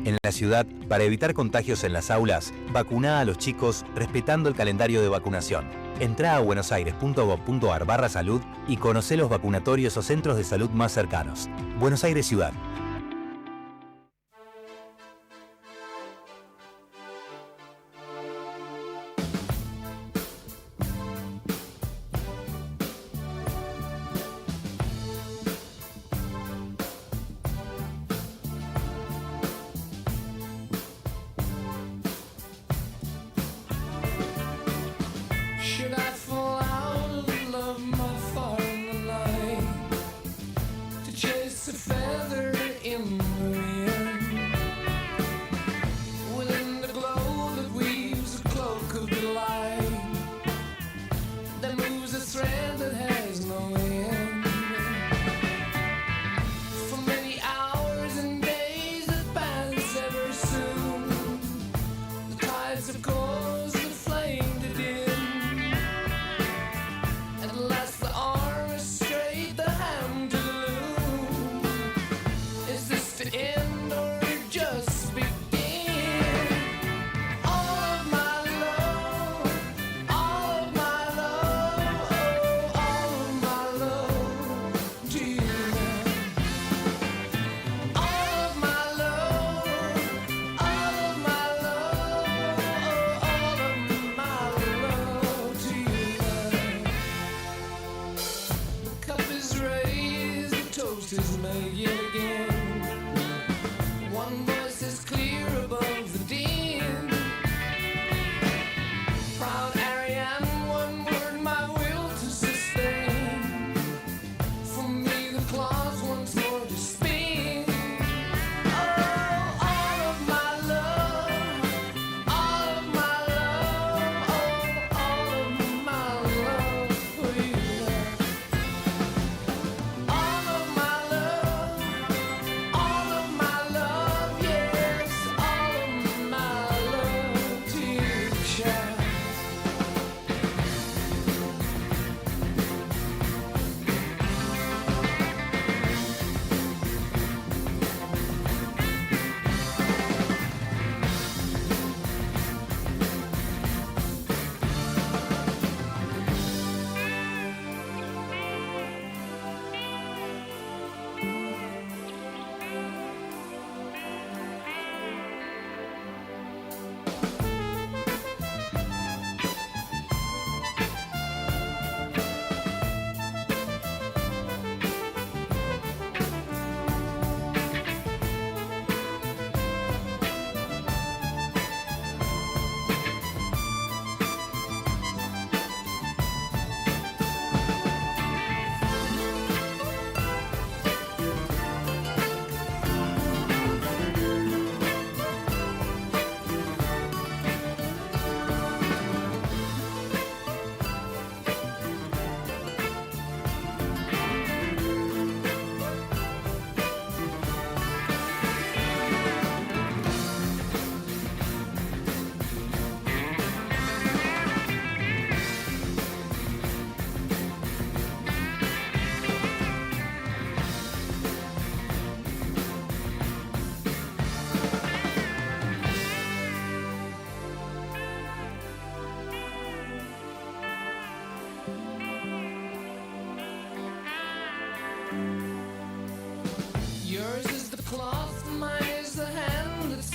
En la ciudad, para evitar contagios en las aulas, vacuná a los chicos respetando el calendario de vacunación. Entrá a buenosaires.gov.ar/salud y conocé los vacunatorios o centros de salud más cercanos. Buenos Aires Ciudad.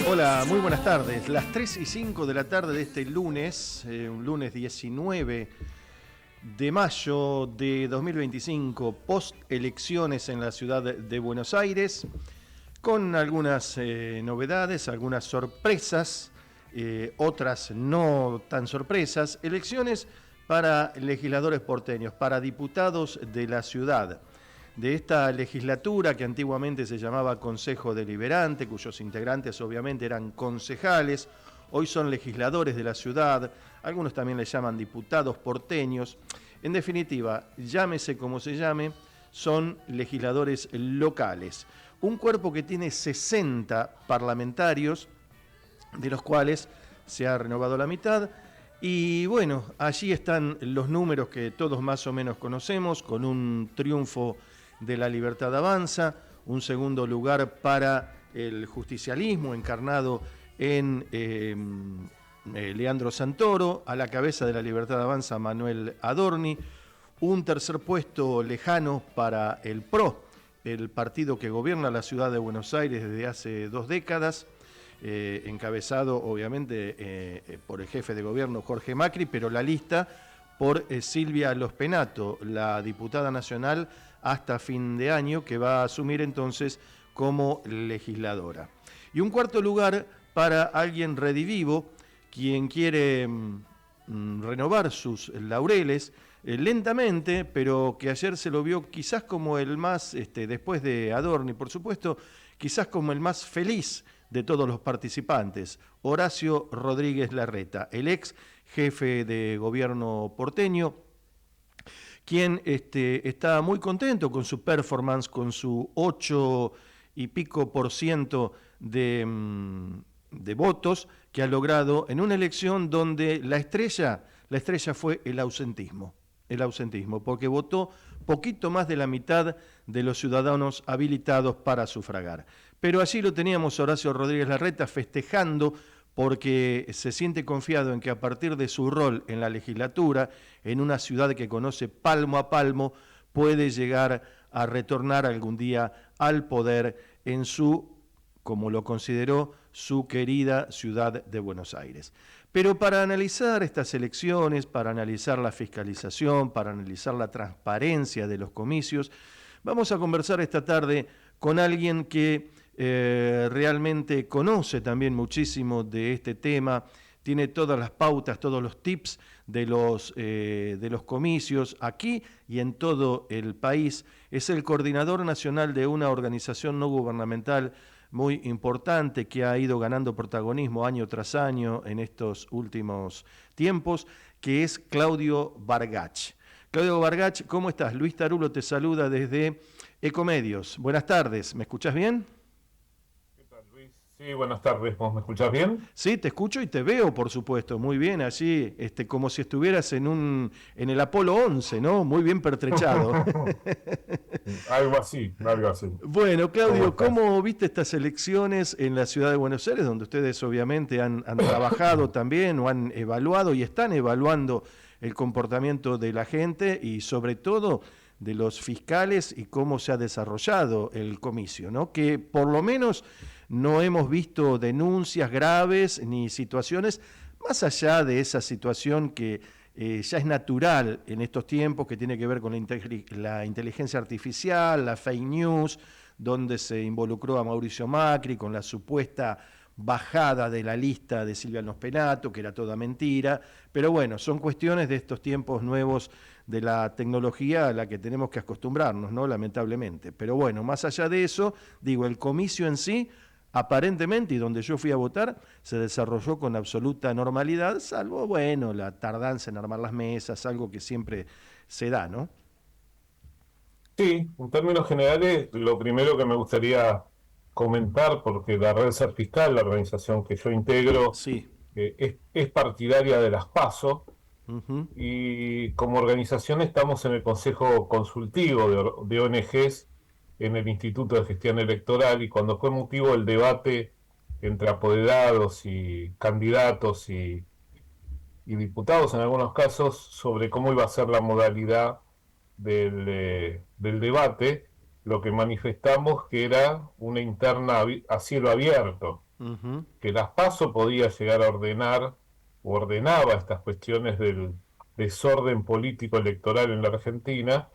Hola, muy buenas tardes. Las 3:05 de la tarde de este lunes, un lunes 19 de mayo de 2025, post elecciones en la ciudad de Buenos Aires, con algunas novedades, algunas sorpresas, otras no tan sorpresas. Elecciones para legisladores porteños, para diputados de la ciudad. De esta legislatura que antiguamente se llamaba Consejo Deliberante, cuyos integrantes obviamente eran concejales, hoy son legisladores de la ciudad, algunos también les llaman diputados porteños. En definitiva, llámese como se llame, son legisladores locales. Un cuerpo que tiene 60 parlamentarios, de los cuales se ha renovado la mitad. Y bueno, allí están los números que todos más o menos conocemos, con un triunfo de La Libertad Avanza, un segundo lugar para el justicialismo encarnado en Leandro Santoro, a la cabeza de La Libertad Avanza Manuel Adorni, un tercer puesto lejano para el PRO, el partido que gobierna la ciudad de Buenos Aires desde hace 2 décadas, encabezado obviamente por el jefe de gobierno Jorge Macri, pero la lista por Silvia Lospenato, la diputada nacional hasta fin de año, que va a asumir entonces como legisladora. Y un cuarto lugar para alguien redivivo, quien quiere renovar sus laureles, lentamente, pero que ayer se lo vio quizás como el más, después de Adorni, por supuesto, quizás como el más feliz de todos los participantes, Horacio Rodríguez Larreta, el ex jefe de gobierno porteño, quien está muy contento con su performance, con su 8 y pico % de votos que ha logrado en una elección donde la estrella fue el ausentismo, porque votó poquito más de la mitad de los ciudadanos habilitados para sufragar. Pero allí lo teníamos a Horacio Rodríguez Larreta festejando porque se siente confiado en que a partir de su rol en la legislatura, en una ciudad que conoce palmo a palmo, puede llegar a retornar algún día al poder en su, como lo consideró, su querida ciudad de Buenos Aires. Pero para analizar estas elecciones, para analizar la fiscalización, para analizar la transparencia de los comicios, vamos a conversar esta tarde con alguien que realmente conoce también muchísimo de este tema, tiene todas las pautas, todos los tips de los comicios aquí y en todo el país. Es el coordinador nacional de una organización no gubernamental muy importante que ha ido ganando protagonismo año tras año en estos últimos tiempos, que es Claudio Bargach. Claudio Bargach, ¿cómo estás? Luis Tarulo te saluda desde Ecomedios. Buenas tardes, ¿me escuchás bien? Sí, buenas tardes. ¿Vos me escuchás bien? Sí, te escucho y te veo, por supuesto, muy bien, allí, como si estuvieras en el Apolo 11, ¿no? Muy bien pertrechado. Algo así, algo así. Bueno, Claudio, ¿cómo viste estas elecciones en la ciudad de Buenos Aires, donde ustedes obviamente han trabajado también o han evaluado y están evaluando el comportamiento de la gente y sobre todo de los fiscales y cómo se ha desarrollado el comicio, ¿no? Que por lo menos no hemos visto denuncias graves ni situaciones, más allá de esa situación que ya es natural en estos tiempos, que tiene que ver con la inteligencia artificial, la fake news, donde se involucró a Mauricio Macri con la supuesta bajada de la lista de Silvia Lospenato, que era toda mentira, pero bueno, son cuestiones de estos tiempos nuevos de la tecnología a la que tenemos que acostumbrarnos, ¿no? Lamentablemente. Pero bueno, más allá de eso, digo, el comicio en sí, aparentemente, y donde yo fui a votar, se desarrolló con absoluta normalidad, salvo, bueno, la tardanza en armar las mesas, algo que siempre se da, ¿no? Sí, en términos generales, lo primero que me gustaría comentar, porque la Red Ser Fiscal, la organización que yo integro, Sí. es partidaria de las PASO, Uh-huh. y como organización estamos en el Consejo Consultivo de ONGs en el Instituto de Gestión Electoral, y cuando fue motivo el debate entre apoderados y candidatos y diputados en algunos casos sobre cómo iba a ser la modalidad del debate, lo que manifestamos que era una interna a cielo abierto, Uh-huh. que las PASO podía llegar a ordenar o ordenaba estas cuestiones del desorden político electoral en la Argentina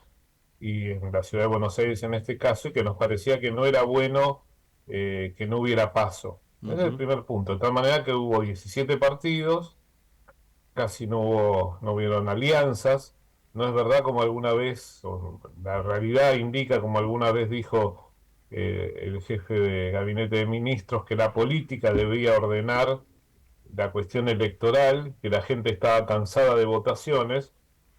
y en la ciudad de Buenos Aires en este caso, y que nos parecía que no era bueno que no hubiera PASO. Ese es el Uh-huh. primer punto, de tal manera que hubo 17 partidos, casi no hubieron alianzas. No es verdad como alguna vez, o la realidad indica como alguna vez dijo el jefe de gabinete de ministros, que la política debía ordenar la cuestión electoral, que la gente estaba cansada de votaciones,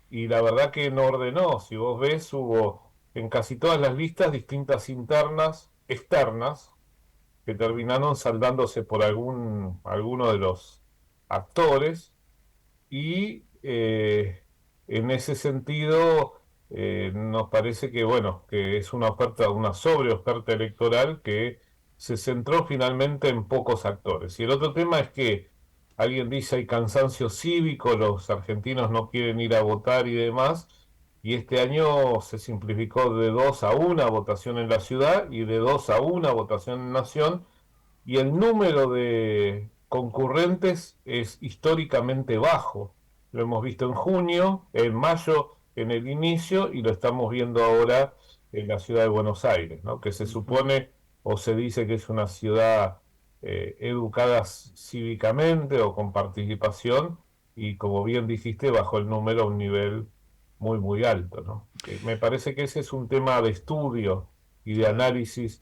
y la verdad que no ordenó. Si vos ves, hubo en casi todas las listas distintas internas, externas, que terminaron saldándose por alguno de los actores, y en ese sentido nos parece que bueno, que es una oferta, una sobreoferta electoral que se centró finalmente en pocos actores. Y el otro tema es que alguien dice hay cansancio cívico, los argentinos no quieren ir a votar y demás, y este año se simplificó de 2-1 votación en la ciudad y de 2-1 votación en Nación, y el número de concurrentes es históricamente bajo. Lo hemos visto en junio, en mayo, en el inicio, y lo estamos viendo ahora en la ciudad de Buenos Aires, ¿no? Que se Ujú. supone o se dice que es una ciudad educada cívicamente o con participación, y como bien dijiste, bajo el número a un nivel muy, muy alto, ¿no? Me parece que ese es un tema de estudio y de Claro. análisis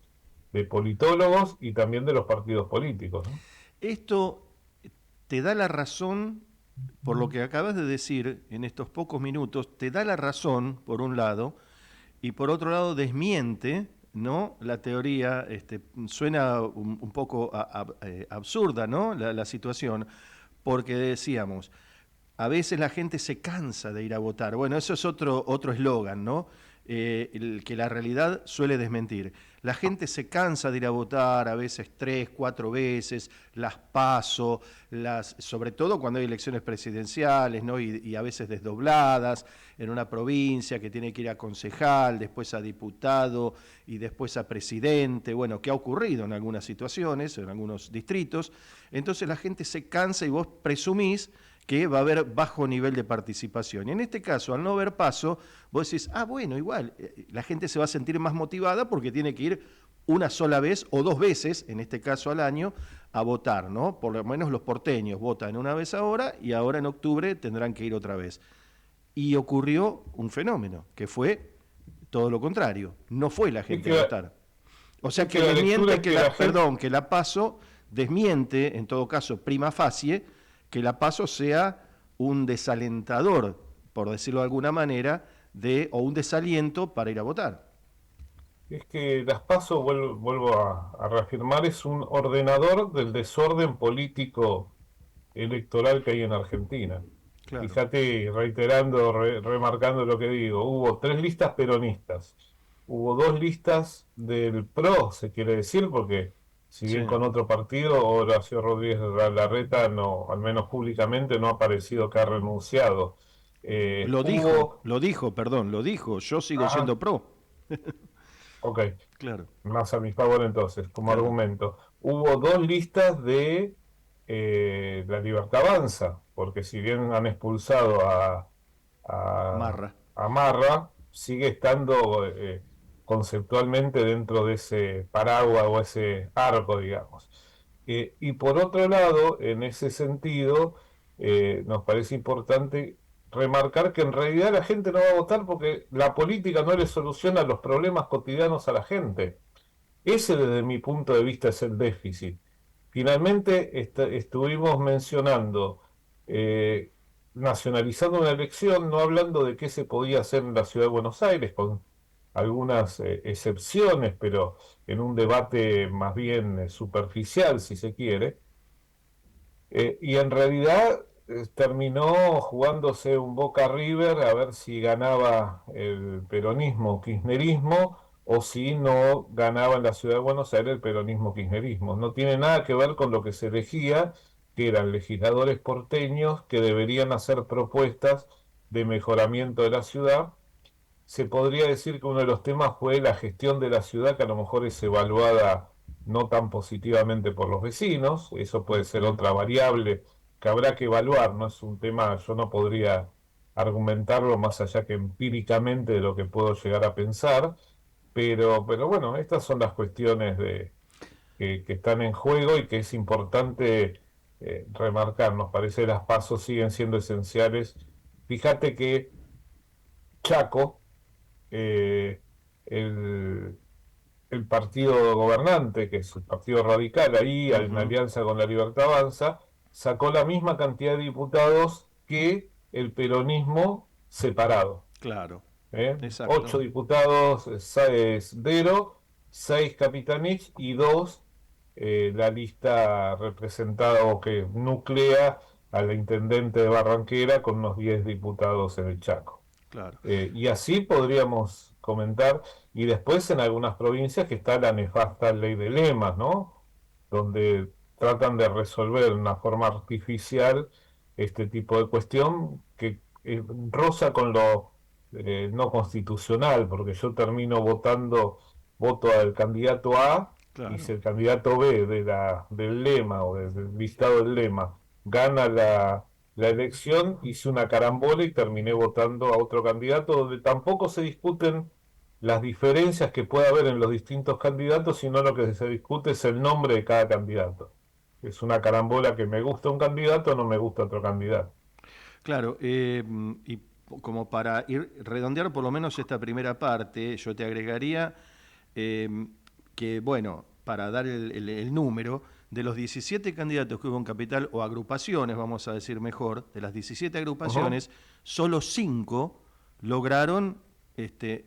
de politólogos y también de los partidos políticos, ¿no? Esto te da la razón, por lo que acabas de decir en estos pocos minutos, te da la razón, por un lado, y por otro lado desmiente, ¿no? La teoría, suena un poco absurda, ¿no? La situación, porque decíamos, a veces la gente se cansa de ir a votar. Bueno, eso es otro eslogan, ¿no? El que la realidad suele desmentir. La gente se cansa de ir a votar, a veces 3, 4 veces, las paso, sobre todo cuando hay elecciones presidenciales, ¿no? Y a veces desdobladas, en una provincia que tiene que ir a concejal, después a diputado y después a presidente, bueno, que ha ocurrido en algunas situaciones, en algunos distritos. Entonces la gente se cansa y vos presumís que va a haber bajo nivel de participación. Y en este caso, al no haber paso, vos decís, bueno, igual, la gente se va a sentir más motivada porque tiene que ir una sola vez o 2 veces, en este caso al año, a votar, ¿no? Por lo menos los porteños votan una vez ahora y ahora en octubre tendrán que ir otra vez. Y ocurrió un fenómeno, que fue todo lo contrario. No fue la Es gente que, a la- votar. O sea es que que la lectura desmiente es que que la gente, que la paso, desmiente, en todo caso, prima facie, que la paso sea un desalentador, por decirlo de alguna manera, o un desaliento para ir a votar. es que las PASO, vuelvo a reafirmar, es un ordenador del desorden político electoral que hay en Argentina. Claro. Fíjate, reiterando, remarcando lo que digo, hubo 3 listas peronistas, hubo 2 listas del PRO, se quiere decir, porque si Sí. bien con otro partido, Horacio Rodríguez Larreta, no, al menos públicamente, no ha aparecido que ha renunciado. Hubo, Perdón, lo dijo. Yo sigo ajá, siendo pro. ok, Claro, más a mi favor entonces, como claro. argumento. Hubo 2 listas de La Libertad Avanza, porque si bien han expulsado a, Marra. a Marra, sigue estando conceptualmente dentro de ese paraguas o ese arco, digamos. Y por otro lado, en ese sentido, nos parece importante remarcar que en realidad la gente no va a votar porque la política no le soluciona los problemas cotidianos a la gente. Ese, desde mi punto de vista, es el déficit. Finalmente, estuvimos mencionando, eh, nacionalizando una elección, no hablando de qué se podía hacer en la ciudad de Buenos Aires, con algunas excepciones, pero en un debate más bien superficial, si se quiere. Y en realidad terminó jugándose un Boca River a ver si ganaba el peronismo o kirchnerismo, o si no ganaba en la ciudad de Buenos Aires el peronismo o kirchnerismo. No tiene nada que ver con lo que se elegía, que eran legisladores porteños que deberían hacer propuestas de mejoramiento de la ciudad. Se podría decir que uno de los temas fue la gestión de la ciudad, que a lo mejor es evaluada no tan positivamente por los vecinos. Eso puede ser Ujú. otra variable que habrá que evaluar. No es un tema, yo no podría argumentarlo más allá que empíricamente de lo que puedo llegar a pensar, pero bueno, estas son las cuestiones que están en juego y que es importante remarcar. Nos parece que las pasos siguen siendo esenciales. Fíjate que Chaco, eh, el, el partido gobernante, que es el Partido Radical, ahí en Ujú. alianza con la Libertad Avanza, sacó la misma cantidad de diputados que el peronismo separado. Claro. ¿Eh? Exacto. 8 diputados, 6 Dero, 6 Capitanich y 2 la lista representada o que nuclea a la intendente de Barranquera con unos 10 diputados en el Chaco. Claro. Y así podríamos comentar, y después en algunas provincias que está la nefasta ley de lemas, ¿no? Donde tratan de resolver de una forma artificial este tipo de cuestión que roza con lo no constitucional, porque yo termino voto al candidato A, y Claro. si el candidato B del lema o del listado del lema gana la elección, hice una carambola y terminé votando a otro candidato donde tampoco se discuten las diferencias que pueda haber en los distintos candidatos, sino lo que se discute es el nombre de cada candidato. Es una carambola que me gusta un candidato o no me gusta otro candidato. Claro, y como para ir redondear por lo menos esta primera parte, yo te agregaría eh, que, bueno, para dar el número, de los 17 candidatos que hubo en Capital, o agrupaciones, vamos a decir mejor, de las 17 Ujú. agrupaciones, solo 5 lograron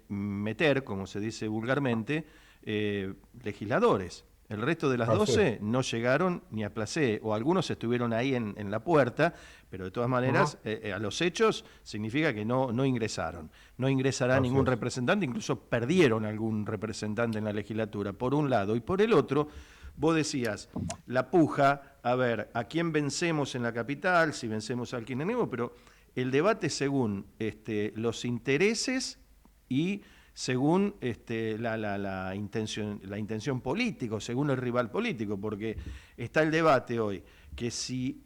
meter, como se dice vulgarmente, legisladores. El resto de las Así es. 12 no llegaron ni a placé, o algunos estuvieron ahí en la puerta, pero de todas Ujú. maneras, a los hechos significa que no ingresaron. No ingresará Así ningún es. representante, incluso perdieron algún representante en la legislatura, por un lado. Y por el otro, vos decías, la puja, a ver, ¿a quién vencemos en la capital? Si vencemos al kirchnerismo, pero el debate según los intereses y según la intención política, según el rival político, porque está el debate hoy, que si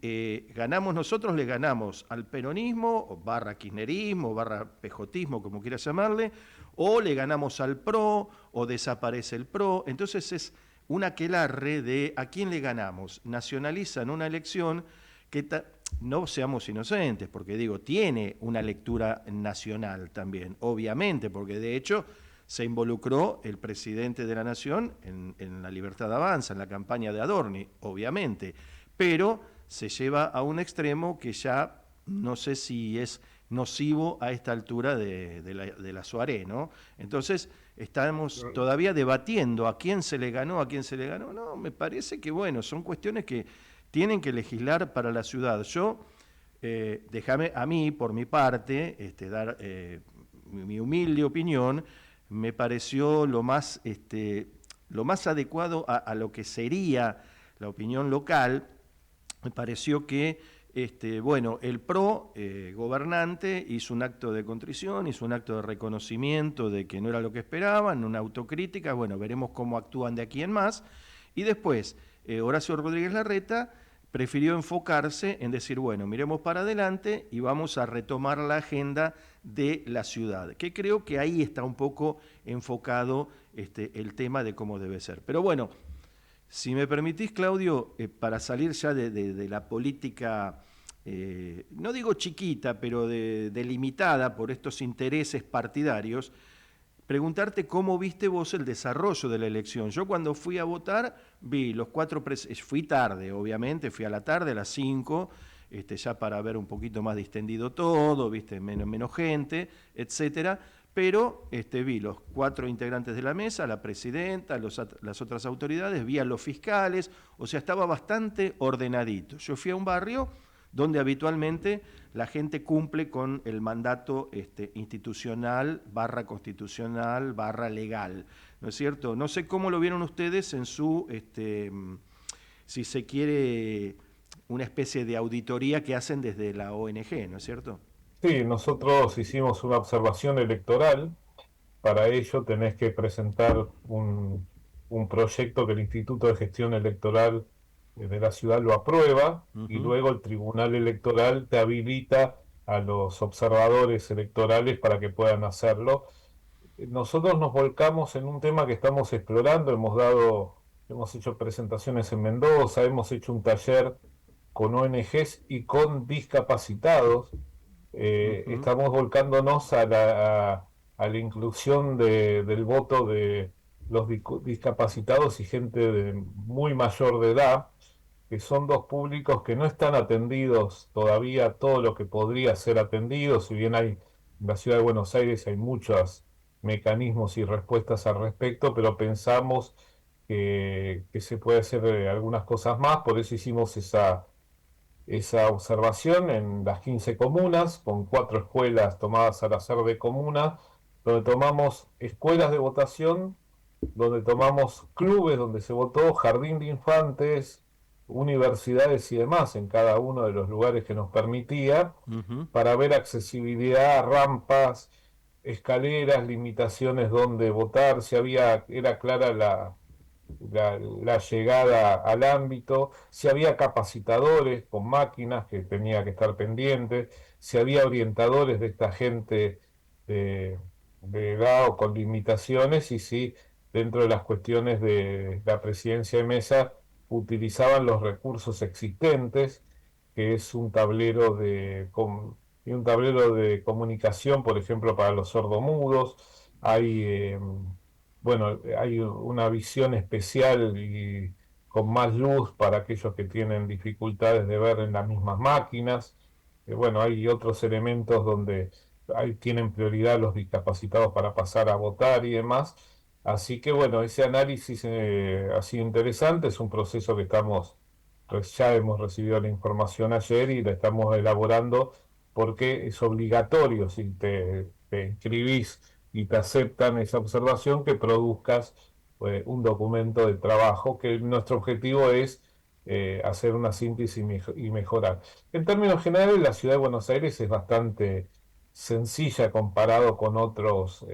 ganamos nosotros, le ganamos al peronismo, o barra kirchnerismo, barra pejotismo, como quieras llamarle, o le ganamos al PRO, o desaparece el PRO. Entonces es un aquelarre de a quién le ganamos. Nacionalizan una elección que no seamos inocentes, porque digo, tiene una lectura nacional también, obviamente, porque de hecho se involucró el presidente de la Nación en la Libertad Avanza, en la campaña de Adorni, obviamente, pero se lleva a un extremo que ya no sé si es nocivo a esta altura de la Soaré, ¿no? Entonces, estamos todavía debatiendo a quién se le ganó, a quién se le ganó. No, me parece que, bueno, son cuestiones que tienen que legislar para la ciudad. Yo, déjame a mí, por mi parte, dar mi humilde opinión, me pareció lo más adecuado a lo que sería la opinión local. Me pareció que bueno, el PRO gobernante hizo un acto de contrición, hizo un acto de reconocimiento de que no era lo que esperaban, una autocrítica, bueno, veremos cómo actúan de aquí en más. Y después, Horacio Rodríguez Larreta prefirió enfocarse en decir, bueno, miremos para adelante y vamos a retomar la agenda de la ciudad, que creo que ahí está un poco enfocado el tema de cómo debe ser. Pero bueno, si me permitís, Claudio, para salir ya de la política, no digo chiquita, pero delimitada por estos intereses partidarios, preguntarte cómo viste vos el desarrollo de la elección. Yo cuando fui a votar vi los fui tarde, obviamente, fui a la tarde, a las 5, ya para ver un poquito más distendido todo, viste, menos gente, etcétera. Pero vi los 4 integrantes de la mesa, la presidenta, las otras autoridades, vi a los fiscales, o sea, estaba bastante ordenadito. Yo fui a un barrio donde habitualmente la gente cumple con el mandato institucional, barra constitucional, barra legal, ¿no es cierto? No sé cómo lo vieron ustedes en su, si se quiere, una especie de auditoría que hacen desde la ONG, ¿no es cierto? Sí, nosotros hicimos una observación electoral. Para ello tenés que presentar un proyecto que el Instituto de Gestión Electoral de la ciudad lo aprueba, y Ujú. luego el Tribunal Electoral te habilita a los observadores electorales para que puedan hacerlo. Nosotros nos volcamos en un tema que estamos explorando, hemos hecho presentaciones en Mendoza, hemos hecho un taller con ONGs y con discapacitados. Ujú. Estamos volcándonos a la inclusión del voto de los discapacitados y gente muy mayor de edad, que son dos públicos que no están atendidos todavía todo lo que podría ser atendido. Si bien hay en la ciudad de Buenos Aires hay muchos mecanismos y respuestas al respecto, pero pensamos que se puede hacer algunas cosas más. Por eso hicimos esa observación en las 15 comunas, con 4 escuelas tomadas al azar de comuna, donde tomamos escuelas de votación, donde tomamos clubes donde se votó, jardín de infantes, universidades y demás en cada uno de los lugares que nos permitía, Ujú. para ver accesibilidad, rampas, escaleras, limitaciones donde votar, si había, era clara la llegada al ámbito, si había capacitadores con máquinas que tenía que estar pendientes, si había orientadores de esta gente de, de edad o con limitaciones, y si dentro de las cuestiones de la presidencia de mesa utilizaban los recursos existentes, que es un tablero de comunicación, por ejemplo, para los sordomudos. Hay bueno, hay una visión especial y con más luz para aquellos que tienen dificultades de ver en las mismas máquinas. Bueno, hay otros elementos donde tienen prioridad los discapacitados para pasar a votar y demás. Así que bueno, ese análisis ha sido interesante, es un proceso que ya hemos recibido la información ayer y la estamos elaborando porque es obligatorio si te inscribís y te aceptan esa observación, que produzcas un documento de trabajo, que nuestro objetivo es hacer una síntesis y mejorar. En términos generales, la ciudad de Buenos Aires es bastante sencilla comparado con otros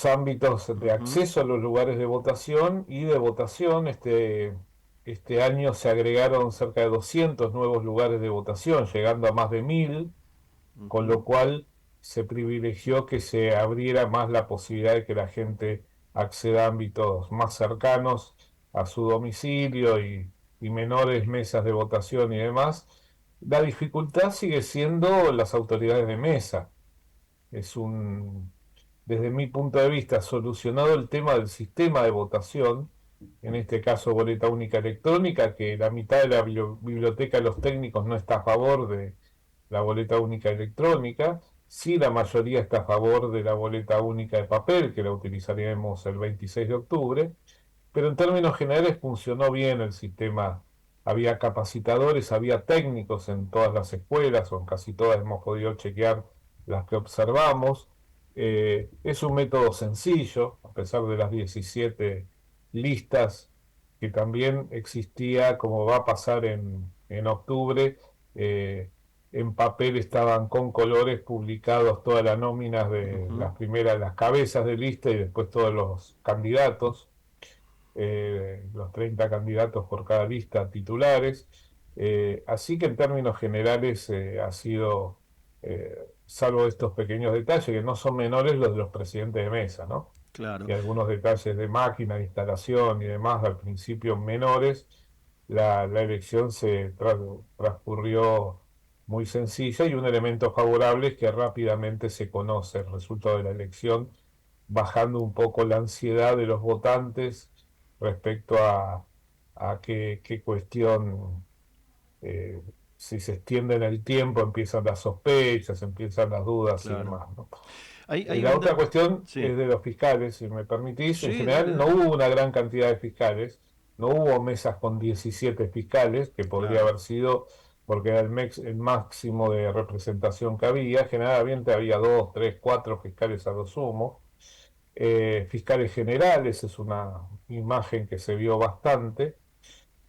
ámbitos de Ujú. acceso a los lugares de votación y de votación. Este año se agregaron cerca de 200 nuevos lugares de votación, llegando a más de 1000, con Ujú. lo cual se privilegió que se abriera más la posibilidad de que la gente acceda a ámbitos más cercanos a su domicilio y menores mesas de votación y demás. La dificultad sigue siendo las autoridades de mesa. Es un, Desde mi punto de vista, solucionado el tema del sistema de votación, en este caso boleta única electrónica, que la mitad de la biblioteca de los técnicos no está a favor de la boleta única electrónica, sí la mayoría está a favor de la boleta única de papel, que la utilizaremos el 26 de octubre, pero en términos generales funcionó bien el sistema. Había capacitadores, había técnicos en todas las escuelas, o en casi todas hemos podido chequear las que observamos. Es un método sencillo, a pesar de las 17 listas que también existía, como va a pasar en octubre. En papel estaban con colores publicados todas las nóminas de Ujú. las primeras, las cabezas de lista y después todos los candidatos, los 30 candidatos por cada lista titulares. Así que en términos generales ha sido, salvo estos pequeños detalles, que no son menores, los de los presidentes de mesa, ¿no? Claro. Y algunos detalles de máquina, de instalación y demás, al principio menores, la elección transcurrió muy sencilla, y un elemento favorable es que rápidamente se conoce el resultado de la elección, bajando un poco la ansiedad de los votantes respecto a qué cuestión, eh, si se extiende en el tiempo, empiezan las sospechas, empiezan las dudas y Claro. demás, ¿no? Hay La un otra dato. cuestión Sí. es de los fiscales, si me permitís. En Sí, dale, general no dale. hubo una gran cantidad de fiscales, no hubo mesas con 17 fiscales, que podría Claro. haber sido porque era el máximo de representación que había. Generalmente había 2, 3, 4 fiscales a lo sumo. Fiscales generales es una imagen que se vio bastante,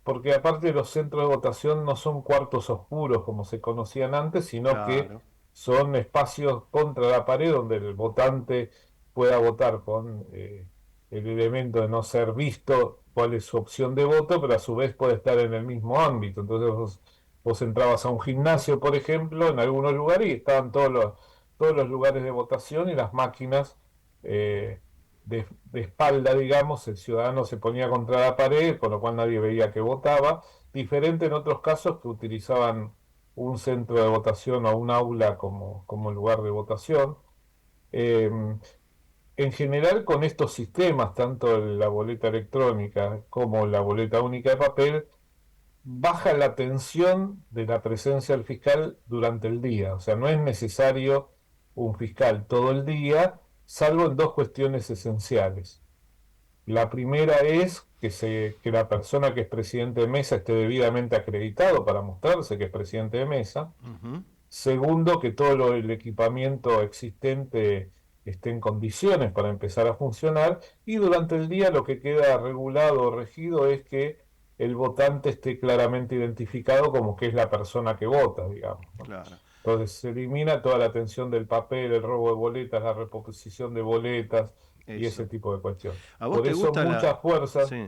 porque aparte de los centros de votación no son cuartos oscuros como se conocían antes, sino que Claro. son espacios contra la pared donde el votante pueda votar con el elemento de no ser visto cuál es su opción de voto, pero a su vez puede estar en el mismo ámbito. Entonces vos entrabas a un gimnasio, por ejemplo, en algunos lugares, y estaban todos los lugares de votación y las máquinas eh, de espalda, digamos. El ciudadano se ponía contra la pared, con lo cual nadie veía que votaba. Diferente en otros casos que utilizaban un centro de votación o un aula como lugar de votación. Eh, en general, con estos sistemas, tanto la boleta electrónica como la boleta única de papel, baja la tensión de la presencia del fiscal durante el día. O sea, no es necesario un fiscal todo el día, salvo en dos cuestiones esenciales. La primera es que la persona que es presidente de mesa esté debidamente acreditado para mostrarse que es presidente de mesa. Ujú. Segundo, que todo el equipamiento existente esté en condiciones para empezar a funcionar. Y durante el día lo que queda regulado o regido es que el votante esté claramente identificado como que es la persona que vota, digamos, ¿no? Claro, Entonces se elimina toda la atención del papel, el robo de boletas, la reposición de boletas y ese eso. tipo de cuestiones. ¿A vos Por te eso gusta la...? muchas fuerzas, Sí,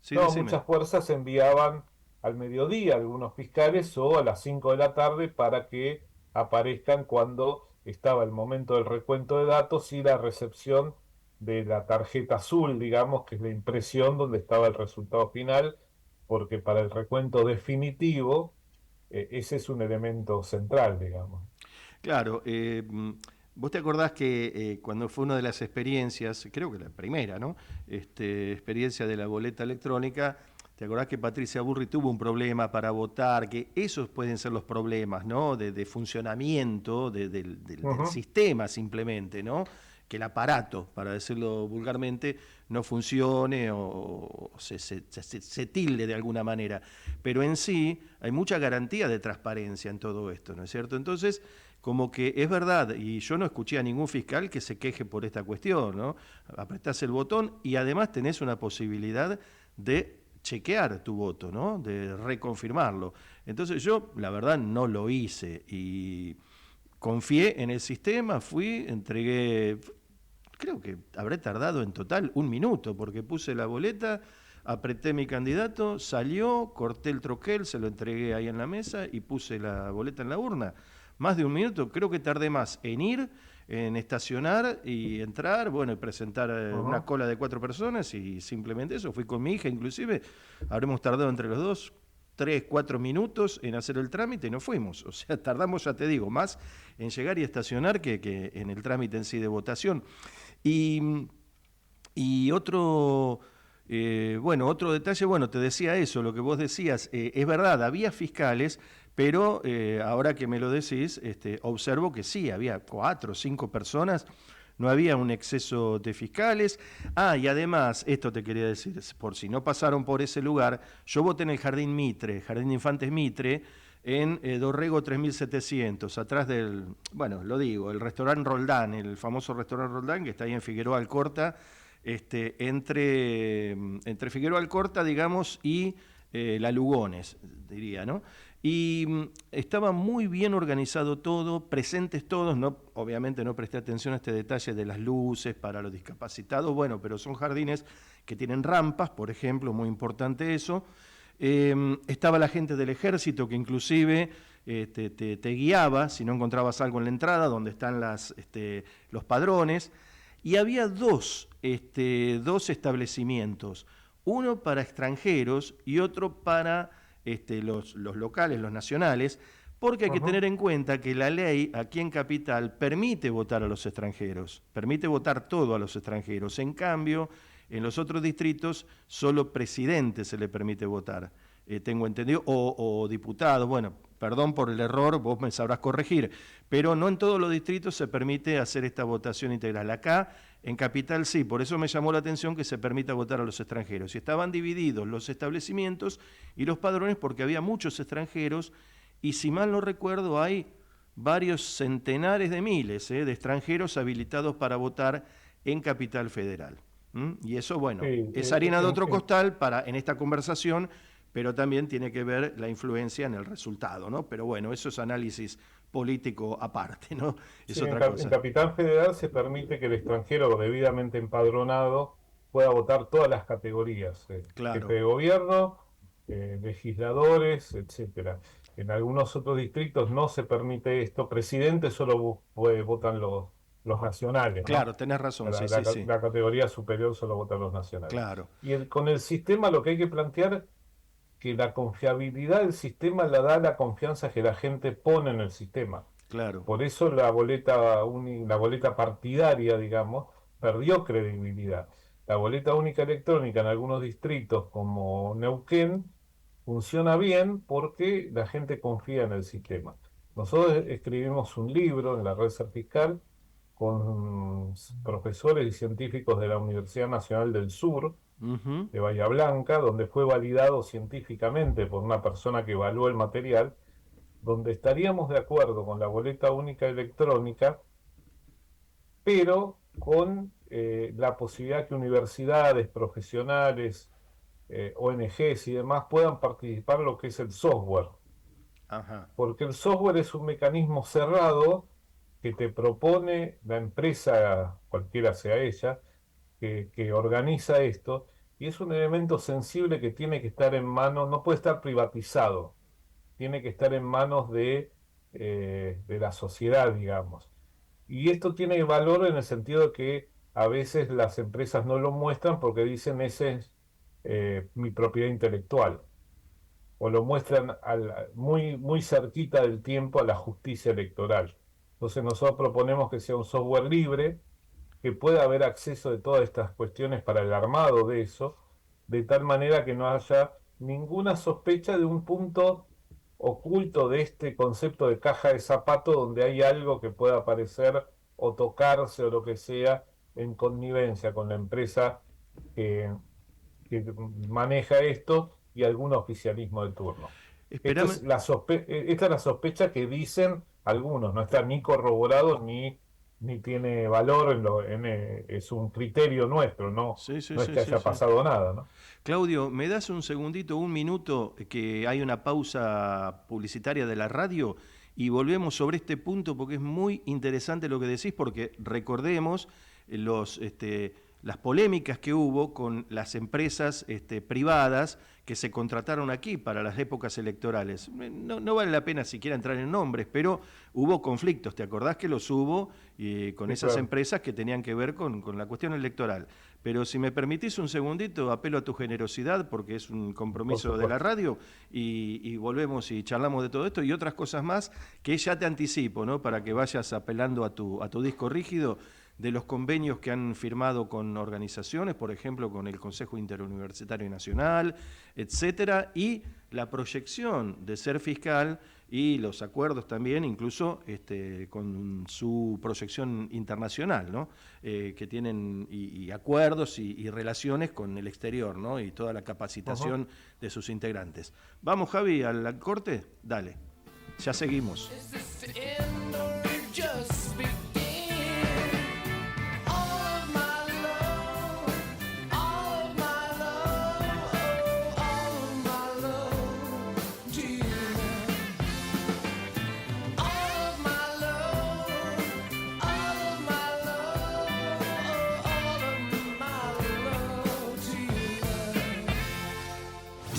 sí, no, decime. muchas fuerzas enviaban al mediodía algunos fiscales o a las 5 de la tarde para que aparezcan cuando estaba el momento del recuento de datos y la recepción de la tarjeta azul, digamos, que es la impresión donde estaba el resultado final, porque para el recuento definitivo ese es un elemento central, digamos. Claro, vos te acordás que cuando fue una de las experiencias, creo que la primera, ¿no? Experiencia de la boleta electrónica, te acordás que Patricia Burri tuvo un problema para votar, que esos pueden ser los problemas, ¿no? De funcionamiento del Ujú. sistema simplemente, ¿no? Que el aparato, para decirlo vulgarmente, no funcione o se tilde de alguna manera. Pero en sí hay mucha garantía de transparencia en todo esto, ¿no es cierto? Entonces, como que es verdad, y yo no escuché a ningún fiscal que se queje por esta cuestión, ¿no? Apretás el botón y además tenés una posibilidad de chequear tu voto, ¿no? De reconfirmarlo. Entonces yo, la verdad, no lo hice y confié en el sistema, fui, entregué, creo que habré tardado en total 1 minuto, porque puse la boleta, apreté mi candidato, salió, corté el troquel, se lo entregué ahí en la mesa y puse la boleta en la urna. Más de 1 minuto, creo que tardé más en ir, en estacionar y entrar, bueno, y presentar una Ujú. cola de 4 personas y simplemente eso. Fui con mi hija, inclusive, habremos tardado entre los dos 3, 4 minutos en hacer el trámite y nos fuimos. O sea, tardamos, ya te digo, más en llegar y estacionar que en el trámite en sí de votación. Y, y otro, bueno, otro detalle, bueno, te decía eso, lo que vos decías, es verdad, había fiscales, pero ahora que me lo decís, observo que sí, había 4 o 5 personas, no había un exceso de fiscales. Ah, y además, esto te quería decir, por si no pasaron por ese lugar, yo voté en el Jardín Mitre, Jardín de Infantes Mitre, en Dorrego 3700, atrás del, bueno, lo digo, el restaurante Roldán, el famoso restaurante Roldán, que está ahí en Figueroa Alcorta, entre Figueroa Alcorta, digamos, y La Lugones, diría, ¿no? Y estaba muy bien organizado todo, presentes todos, no, obviamente no presté atención a este detalle de las luces para los discapacitados, bueno, pero son jardines que tienen rampas, por ejemplo, muy importante eso. Estaba la gente del ejército que inclusive te guiaba si no encontrabas algo en la entrada, donde están los padrones. Y había dos establecimientos, uno para extranjeros y otro para los locales, los nacionales, porque hay que Ujú. tener en cuenta que la ley aquí en Capital permite votar a los extranjeros, permite votar todo a los extranjeros. En cambio, en los otros distritos solo presidente se le permite votar, tengo entendido, o diputados. Bueno, perdón por el error, vos me sabrás corregir, pero no en todos los distritos se permite hacer esta votación integral. Acá, en Capital sí, por eso me llamó la atención que se permita votar a los extranjeros. Y estaban divididos los establecimientos y los padrones porque había muchos extranjeros y si mal no recuerdo hay varios centenares de miles de extranjeros habilitados para votar en Capital Federal. Y eso, Sí, bueno, es harina de otro costal en esta conversación, pero también tiene que ver la influencia en el resultado, ¿no? Pero bueno, eso es análisis político aparte, ¿no? Es sí, otra En cosa. Capital Federal se permite que el extranjero debidamente empadronado pueda votar todas las categorías, jefe Claro, de gobierno, legisladores, etcétera. En algunos otros distritos no se permite esto, presidente solo votan los nacionales, claro, ¿no? tenés razón, La, sí, la sí, ca- sí, la categoría superior solo votan los nacionales. claro, Y con el sistema lo que hay que plantear que la confiabilidad del sistema la da la confianza que la gente pone en el sistema. claro. Por eso la boleta partidaria, digamos, perdió credibilidad. La boleta única electrónica en algunos distritos como Neuquén funciona bien porque la gente confía en el sistema. Nosotros escribimos un libro en la Red Ser Fiscal con profesores y científicos de la Universidad Nacional del Sur, Ujú. de Bahía Blanca, donde fue validado científicamente por una persona que evaluó el material donde estaríamos de acuerdo con la boleta única electrónica, pero con la posibilidad que universidades, profesionales, ONGs y demás puedan participar en lo que es el software. Ajá. Porque el software es un mecanismo cerrado que te propone la empresa, cualquiera sea ella, que organiza esto, y es un elemento sensible que tiene que estar en manos, no puede estar privatizado, tiene que estar en manos de la sociedad, digamos. Y esto tiene valor en el sentido de que a veces las empresas no lo muestran porque dicen ese es mi propiedad intelectual, o lo muestran muy, muy cerquita del tiempo a la justicia electoral. Entonces nosotros proponemos que sea un software libre, que pueda haber acceso de todas estas cuestiones para el armado de eso, de tal manera que no haya ninguna sospecha de un punto oculto de este concepto de caja de zapato donde hay algo que pueda aparecer o tocarse o lo que sea en connivencia con la empresa que, que maneja esto y algún oficialismo de turno. Esperame. Esta es la sospecha que dicen algunos, no está ni corroborado ni tiene valor, es un criterio nuestro, Sí, sí, no es sí, que sí, haya sí. pasado nada, ¿no? Claudio, ¿me das un segundito, un minuto, que hay una pausa publicitaria de la radio y volvemos sobre este punto porque es muy interesante lo que decís, porque recordemos las polémicas que hubo con las empresas privadas que se contrataron aquí para las épocas electorales. No vale la pena siquiera entrar en nombres, pero hubo conflictos, ¿te acordás que los hubo con Sí, esas claro. empresas que tenían que ver con la cuestión electoral? Pero si me permitís un segundito, apelo a tu generosidad porque es un Por compromiso de la supuesto. radio y volvemos y charlamos de todo esto y otras cosas más que ya te anticipo, ¿no? Para que vayas apelando a tu disco rígido de los convenios que han firmado con organizaciones, por ejemplo, con el Consejo Interuniversitario Nacional, etcétera, y la proyección de ser fiscal y los acuerdos también, incluso con su proyección internacional, ¿no? Que tienen y acuerdos y relaciones con el exterior, ¿no? Y toda la Ujú. capacitación de sus integrantes. Vamos, Javi, al corte, dale, ya seguimos.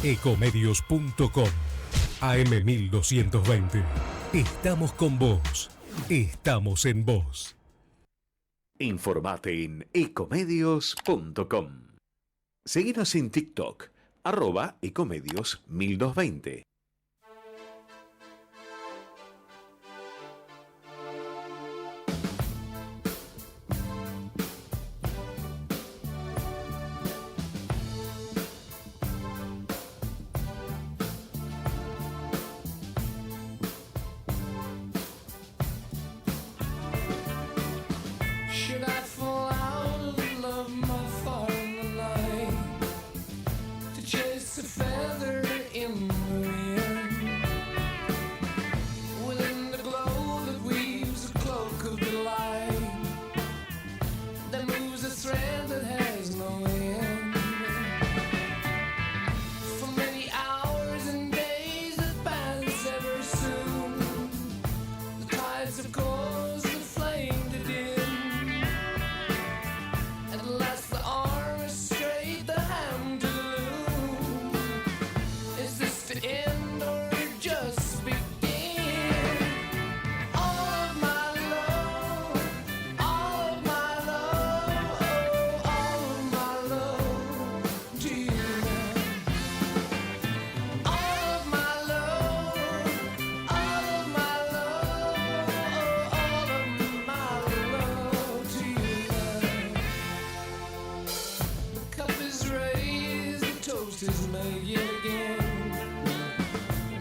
Ecomedios.com AM1220. Estamos con vos. Estamos en vos. Informate en ecomedios.com. Seguinos en TikTok, @ecomedios1220. Should I fall out of love more far in the night to chase a feather in the wind? Within the glow that weaves a cloak of delight, that moves a thread that has no end. For many hours and days that pass ever soon, the tides of course that flamed it in. At last the arm is straight, the hand to the loom. Is this the end or just begin? All of my love, all of my love, oh, all of my love to you. All of my love, all of my love, oh, all of my love to you. The cup is raised, the toast is made yet again.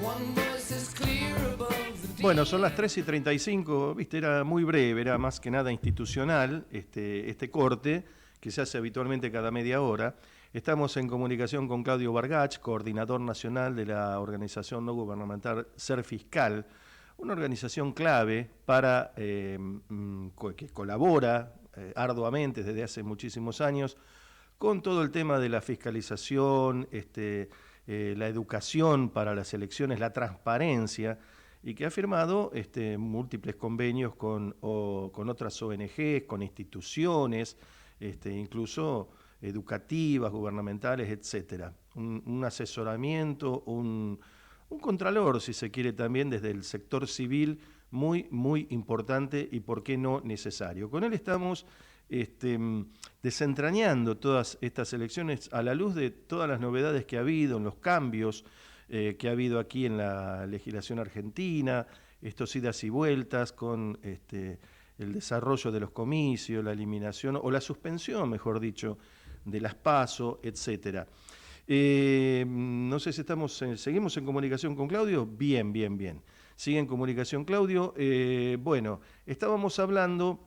One voice is clear above the Bueno, son las 3:35, viste, era muy breve, era más que nada institucional este corte que se hace habitualmente cada media hora. Estamos en comunicación con Claudio Bargach, coordinador nacional de la organización no gubernamental Ser Fiscal, una organización clave para que colabora arduamente desde hace muchísimos años con todo el tema de la fiscalización, la educación para las elecciones, la transparencia, y que ha firmado múltiples convenios con otras ONGs, con instituciones, incluso educativas, gubernamentales, etcétera. Un asesoramiento, un contralor, si se quiere, también desde el sector civil, muy, muy importante y, por qué no, necesario. Con él estamos desentrañando todas estas elecciones a la luz de todas las novedades que ha habido, en los cambios que ha habido aquí en la legislación argentina, estos idas y vueltas con el desarrollo de los comicios, la eliminación o la suspensión, mejor dicho, de las PASO, etcétera. No sé si seguimos en comunicación con Claudio. Bien, bien, bien. Sigue en comunicación Claudio. Bueno, estábamos hablando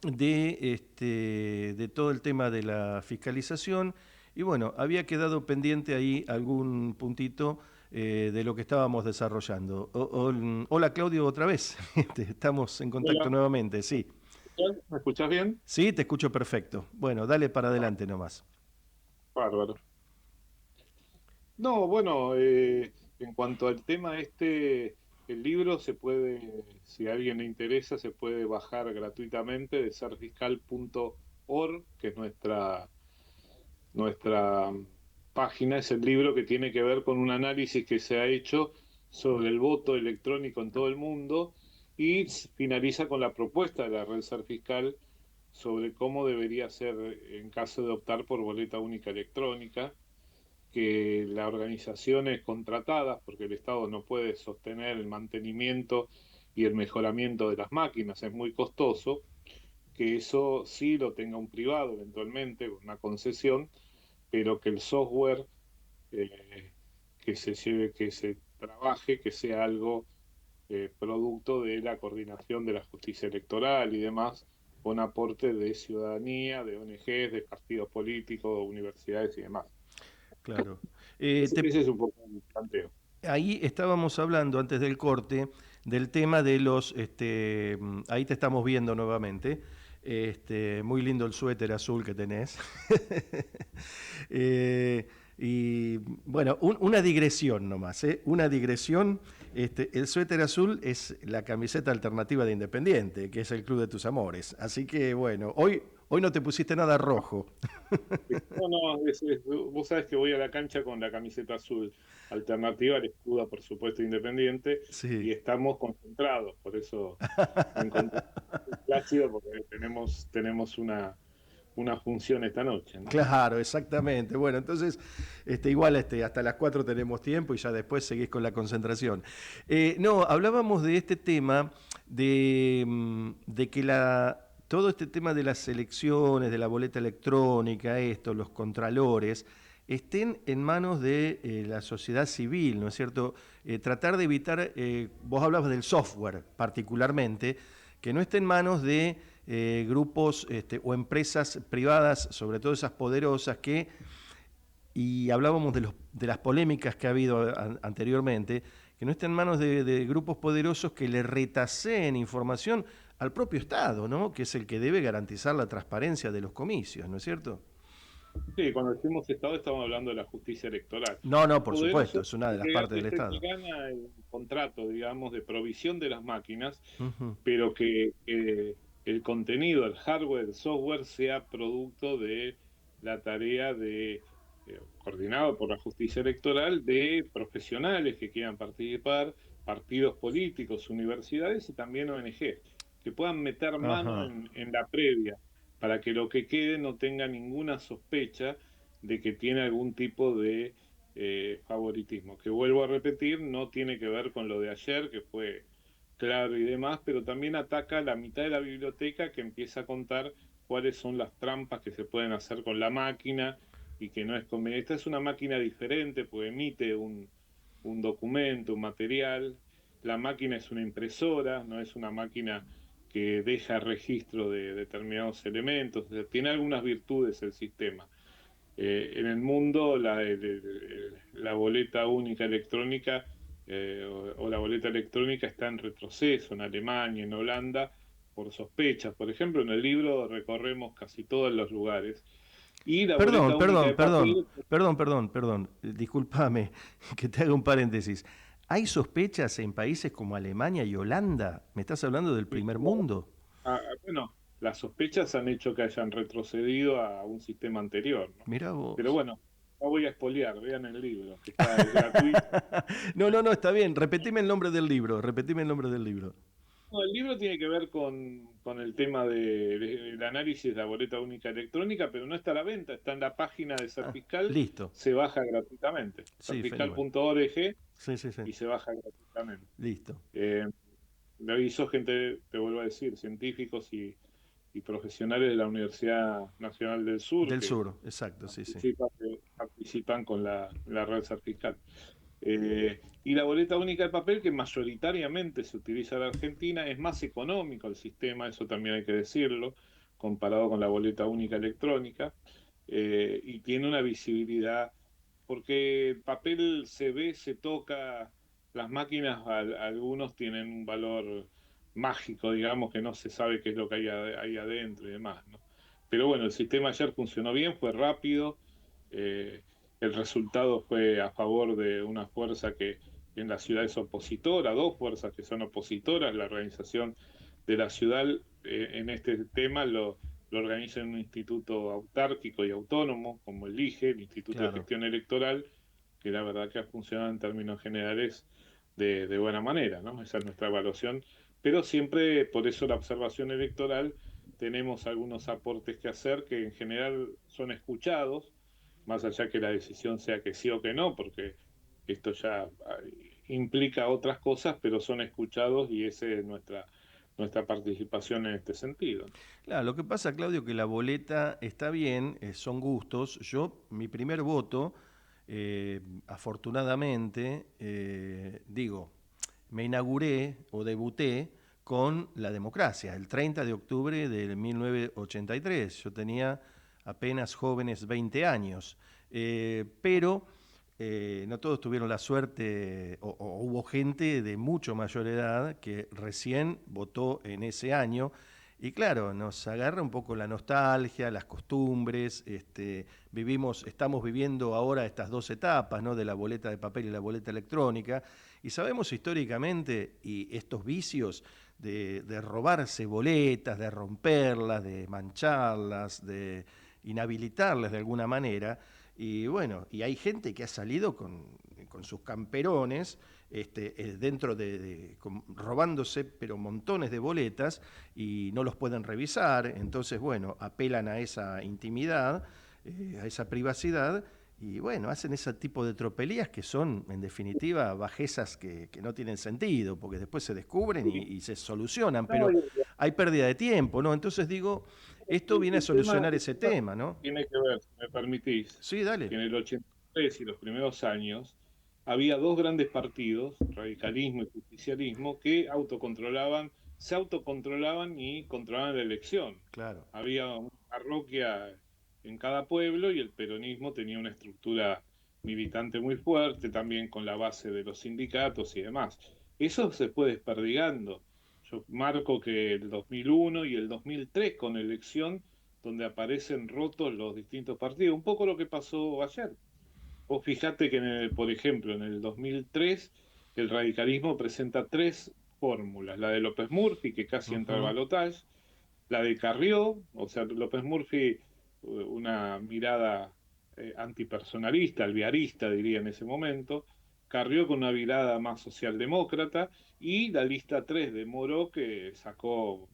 de todo el tema de la fiscalización y bueno, había quedado pendiente ahí algún puntito de lo que estábamos desarrollando. Hola Claudio, otra vez. Estamos en contacto Hola, nuevamente, sí. ¿me escuchás bien? Sí, te escucho perfecto. Bueno, dale para adelante nomás. Bárbaro. No, bueno, en cuanto al tema el libro se puede, si a alguien le interesa, se puede bajar gratuitamente de serfiscal.org, que es nuestra página. Es el libro que tiene que ver con un análisis que se ha hecho sobre el voto electrónico en todo el mundo y finaliza con la propuesta de la red Ser Fiscal sobre cómo debería ser en caso de optar por boleta única electrónica, que las organizaciones contratadas, porque el Estado no puede sostener el mantenimiento y el mejoramiento de las máquinas, es muy costoso, que eso sí lo tenga un privado eventualmente, una concesión, pero que el software eh, que se lleve, que se trabaje, que sea algo producto de la coordinación de la justicia electoral y demás, con aporte de ciudadanía, de ONGs, de partidos políticos, universidades y demás. Claro. Ese es un poco el planteo. Ahí estábamos hablando antes del corte del tema de los, ahí te estamos viendo nuevamente, muy lindo el suéter azul que tenés. Y bueno, una digresión nomás, una digresión. El suéter azul es la camiseta alternativa de Independiente, que es el club de tus amores. Así que bueno, hoy no te pusiste nada rojo. No, vos sabés que voy a la cancha con la camiseta azul alternativa, el escudo, por supuesto, Independiente, Sí. y estamos concentrados, por eso me encontré plácido, porque tenemos una función esta noche, ¿no? Claro, exactamente. Bueno, entonces, igual hasta las 4 tenemos tiempo y ya después seguís con la concentración. No, hablábamos de este tema de que todo este tema de las elecciones, de la boleta electrónica, los contralores, estén en manos de la sociedad civil, ¿no es cierto? Tratar de evitar, vos hablabas del software particularmente, que no esté en manos de grupos o empresas privadas, sobre todo esas poderosas y hablábamos de las polémicas que ha habido anteriormente, que no estén en manos de grupos poderosos que le retaseen información al propio Estado, ¿no? Que es el que debe garantizar la transparencia de los comicios, ¿no es cierto? Sí, cuando decimos Estado estamos hablando de la justicia electoral. No, por supuesto, Poderoso es una de las que partes del es el Estado. que gana el contrato, digamos, de provisión de las máquinas, Ujú. pero que el contenido, el hardware, el software sea producto de la tarea coordinado por la justicia electoral, de profesionales que quieran participar, partidos políticos, universidades y también ONG, que puedan meter mano Ajá. en la previa, para que lo que quede no tenga ninguna sospecha de que tiene algún tipo de favoritismo, que vuelvo a repetir, no tiene que ver con lo de ayer, que fue claro y demás, pero también ataca la mitad de la biblioteca, que empieza a contar cuáles son las trampas que se pueden hacer con la máquina y que no es conveniente. Esta es una máquina diferente, pues emite un documento, un material. La máquina es una impresora, no es una máquina que deja registro de determinados elementos. O sea, tiene algunas virtudes el sistema. En el mundo la boleta única electrónica o la boleta electrónica está en retroceso en Alemania, en Holanda, por sospechas. Por ejemplo, en el libro recorremos casi todos los lugares. Y la boleta única de papel, Perdón. Discúlpame que te haga un paréntesis. ¿Hay sospechas en países como Alemania y Holanda? ¿Me estás hablando del primer mundo? bueno, las sospechas han hecho que hayan retrocedido a un sistema anterior, ¿no? Mirá vos. Pero bueno, no voy a espolear, vean el libro, que está es gratuito. No, está bien. Repetime el nombre del libro. No, el libro tiene que ver con el tema del análisis de la boleta única electrónica, pero no está a la venta, está en la página de Ser Fiscal, Listo. se baja gratuitamente. Sí, serfiscal.org Sí. y se baja gratuitamente. Listo. Lo hizo gente, te vuelvo a decir, científicos y profesionales de la Universidad Nacional del Sur, Del que sur, exacto, sí. participan con la red Ser Fiscal. Y la boleta única de papel, que mayoritariamente se utiliza en la Argentina, es más económico el sistema, eso también hay que decirlo, comparado con la boleta única electrónica, y tiene una visibilidad, porque el papel se ve, se toca, las máquinas, algunos tienen un valor mágico, digamos, que no se sabe qué es lo que hay ahí adentro y demás, ¿no? Pero bueno, el sistema ayer funcionó bien, fue rápido. El resultado fue a favor de una fuerza que en la ciudad es opositora, dos fuerzas que son opositoras. La organización de la ciudad en este tema lo organiza en un instituto autárquico y autónomo, como el IGE, el Instituto de Claro. Gestión Electoral, que la verdad que ha funcionado en términos generales de buena manera, ¿no? Esa es nuestra evaluación. Pero siempre, por eso la observación electoral, tenemos algunos aportes que hacer que en general son escuchados, más allá que la decisión sea que sí o que no, porque esto ya implica otras cosas, pero son escuchados y esa es nuestra participación en este sentido. Claro, lo que pasa, Claudio, que la boleta está bien, son gustos. Mi primer voto, afortunadamente, me inauguré o debuté con la democracia, el 30 de octubre de 1983. Yo tenía apenas jóvenes 20 años, pero no todos tuvieron la suerte, o hubo gente de mucho mayor edad que recién votó en ese año. Y claro, nos agarra un poco la nostalgia, las costumbres. Estamos viviendo ahora estas dos etapas, ¿no? De la boleta de papel y la boleta electrónica. Y sabemos históricamente, y estos vicios de robarse boletas, de romperlas, de mancharlas, de inhabilitarlas de alguna manera. Y bueno, y hay gente que ha salido con sus camperones robándose pero montones de boletas y no los pueden revisar. Entonces, bueno, apelan a esa intimidad, a esa privacidad, y bueno, hacen ese tipo de tropelías que son, en definitiva, bajezas que no tienen sentido, porque después se descubren y se solucionan, pero hay pérdida de tiempo, ¿no? Entonces digo, esto viene a solucionar ese tema, ¿no? Tiene que ver, si me permitís, Sí, dale. que en el 83 y los primeros años había dos grandes partidos, radicalismo y justicialismo, que se autocontrolaban y controlaban la elección. Claro. Había una parroquia en cada pueblo y el peronismo tenía una estructura militante muy fuerte, también con la base de los sindicatos y demás. Eso se fue desperdigando. Yo marco que el 2001 y el 2003 con elección, donde aparecen rotos los distintos partidos, un poco lo que pasó ayer. Vos fijate que, por ejemplo, en el 2003 el radicalismo presenta tres fórmulas: la de López Murphy, que casi entra al balotaje, la de Carrió, o sea, López Murphy, una mirada antipersonalista, alvearista, diría en ese momento; Carrió con una mirada más socialdemócrata; y la lista 3 de Moró, que sacó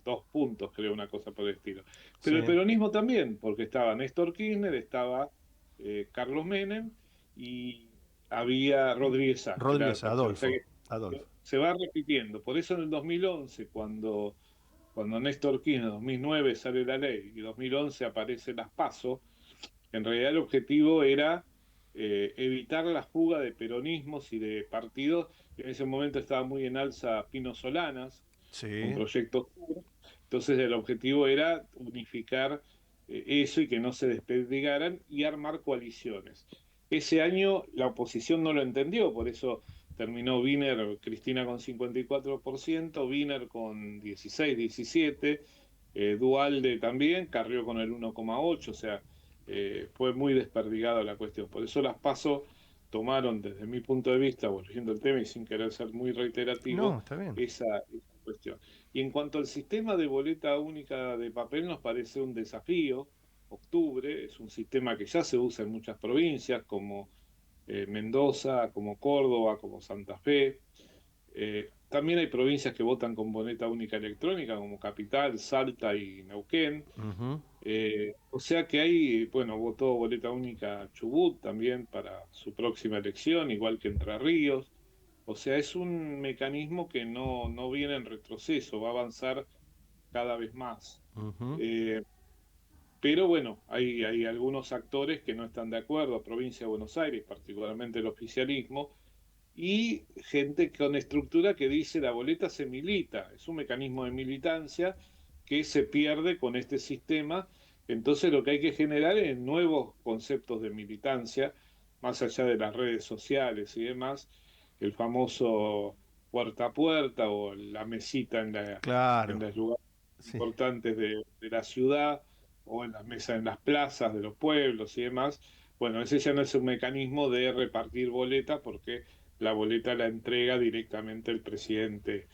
2 puntos, creo, una cosa por el estilo. Pero el Sí. peronismo también, porque estaba Néstor Kirchner, estaba Carlos Menem y había Rodríguez Sá, que era la Rodríguez, tercera. Adolfo. O sea que se va repitiendo. Por eso en el 2011, cuando Néstor Kirchner, en 2009 sale la ley y 2011 aparece las PASO, en realidad el objetivo era evitar la fuga de peronismos y de partidos. En ese momento estaba muy en alza Pino Solanas, Sí. un proyecto. Entonces el objetivo era unificar eso y que no se desperdigaran y armar coaliciones. Ese año la oposición no lo entendió, por eso terminó Wiener, Cristina con 54%, Wiener con 16, 17, Duhalde también, Carrió con el 1,8, o sea, fue muy desperdigada la cuestión. Por eso las PASO tomaron, desde mi punto de vista, volviendo al tema y sin querer ser muy No, reiterativo, está bien. esa cuestión. Y en cuanto al sistema de boleta única de papel, nos parece un desafío. Octubre es un sistema que ya se usa en muchas provincias, como Mendoza, como Córdoba, como Santa Fe. También hay provincias que votan con boleta única electrónica, como Capital, Salta y Neuquén. Ujú. O sea que hay, bueno, votó boleta única Chubut también para su próxima elección, igual que Entre Ríos. O sea, es un mecanismo que no viene en retroceso, va a avanzar cada vez más. Ujú. Eh, pero bueno, hay algunos actores que no están de acuerdo, provincia de Buenos Aires, particularmente el oficialismo, y gente con estructura que dice la boleta se milita, es un mecanismo de militancia que se pierde con este sistema. Entonces lo que hay que generar es nuevos conceptos de militancia, más allá de las redes sociales y demás, el famoso puerta a puerta o la mesita en Claro, los lugares sí. importantes de la ciudad o en las mesas en las plazas de los pueblos y demás. Bueno, ese ya no es un mecanismo de repartir boletas porque la boleta la entrega directamente el presidente.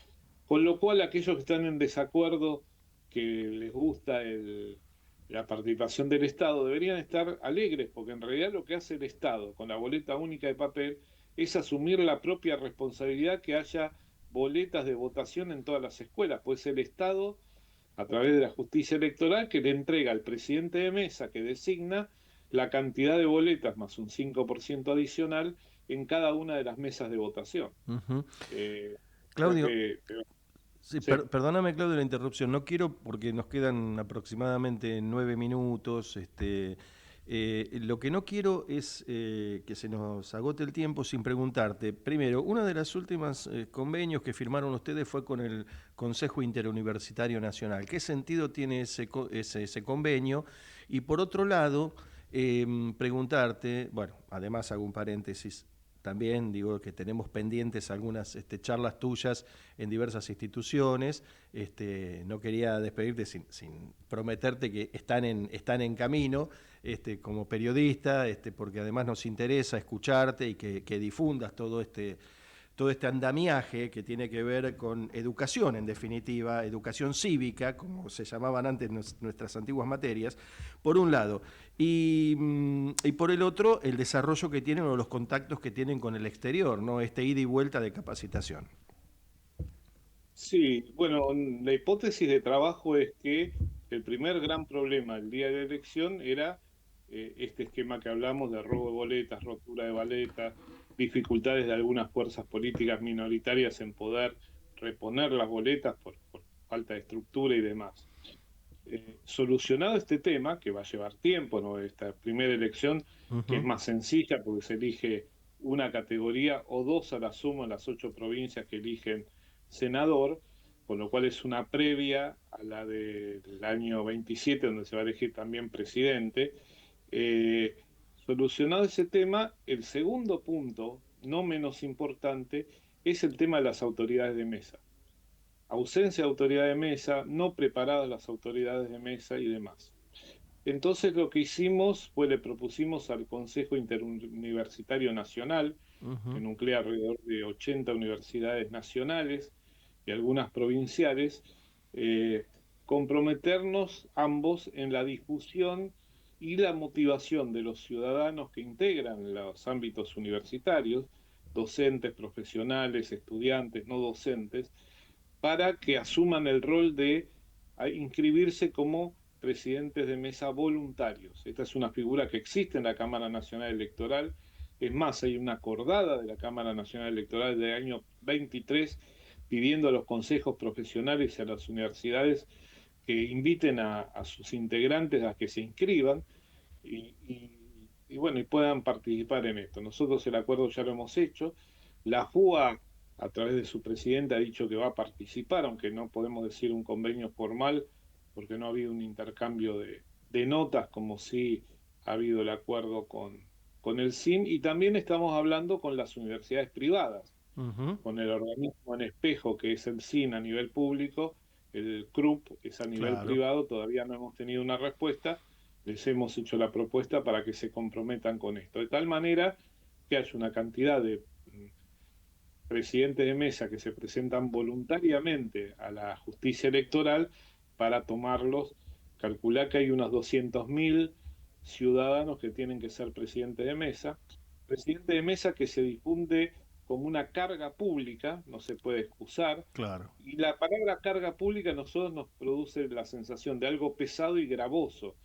Con lo cual, aquellos que están en desacuerdo, que les gusta la participación del Estado, deberían estar alegres, porque en realidad lo que hace el Estado con la boleta única de papel es asumir la propia responsabilidad que haya boletas de votación en todas las escuelas, pues el Estado, a través de la justicia electoral, que le entrega al presidente de mesa que designa la cantidad de boletas más un 5% adicional en cada una de las mesas de votación. Ujú. O sea Claudio, que, sí, sí. perdóname, Claudio, la interrupción. No quiero, porque nos quedan aproximadamente 9 minutos. Lo que no quiero es que se nos agote el tiempo sin preguntarte. Primero, una de las últimas convenios que firmaron ustedes fue con el Consejo Interuniversitario Nacional. ¿Qué sentido tiene ese convenio? Y por otro lado, preguntarte, bueno, además hago un paréntesis. También digo que tenemos pendientes algunas charlas tuyas en diversas instituciones. No quería despedirte sin prometerte que están en camino como periodista, porque además nos interesa escucharte y que difundas todo este andamiaje que tiene que ver con educación, en definitiva, educación cívica, como se llamaban antes nuestras antiguas materias, por un lado, y por el otro, el desarrollo que tienen o los contactos que tienen con el exterior, ¿no? Ida y vuelta de capacitación. Sí, bueno, la hipótesis de trabajo es que el primer gran problema el día de la elección era este esquema que hablamos de robo de boletas, rotura de boletas, dificultades de algunas fuerzas políticas minoritarias en poder reponer las boletas por falta de estructura y demás. Solucionado este tema, que va a llevar tiempo, ¿no? Esta primera elección, que es Ujú. más sencilla porque se elige una categoría o dos a la suma en las 8 provincias que eligen senador, con lo cual es una previa a la del año 27, donde se va a elegir también presidente. Eh, Solucionado ese tema, el segundo punto, no menos importante, es el tema de las autoridades de mesa. Ausencia de autoridad de mesa, no preparadas las autoridades de mesa y demás. Entonces lo que hicimos fue le propusimos al Consejo Interuniversitario Nacional, que Ujú. nuclea alrededor de 80 universidades nacionales y algunas provinciales, eh, comprometernos ambos en la difusión y la motivación de los ciudadanos que integran los ámbitos universitarios, docentes, profesionales, estudiantes, no docentes, para que asuman el rol de inscribirse como presidentes de mesa voluntarios. Esta es una figura que existe en la Cámara Nacional Electoral. Es más, hay una acordada de la Cámara Nacional Electoral del año 23 pidiendo a los consejos profesionales y a las universidades que inviten a sus integrantes a que se inscriban y bueno, y puedan participar en esto. Nosotros el acuerdo ya lo hemos hecho. La FUA, a través de su presidente, ha dicho que va a participar, aunque no podemos decir un convenio formal, porque no ha habido un intercambio de notas, como si ha habido el acuerdo con el CIN, y también estamos hablando con las universidades privadas, Ujú. con el organismo en espejo que es el CIN a nivel público, el CRUP es a nivel Claro. privado, todavía no hemos tenido una respuesta, les hemos hecho la propuesta para que se comprometan con esto, de tal manera que haya una cantidad de presidentes de mesa que se presentan voluntariamente a la justicia electoral para tomarlos. Calculá que hay unos 200.000 ciudadanos que tienen que ser presidentes de mesa. Presidente de mesa que se difunde como una carga pública, no se puede excusar. Claro. Y la palabra carga pública a nosotros nos produce la sensación de algo pesado y gravoso.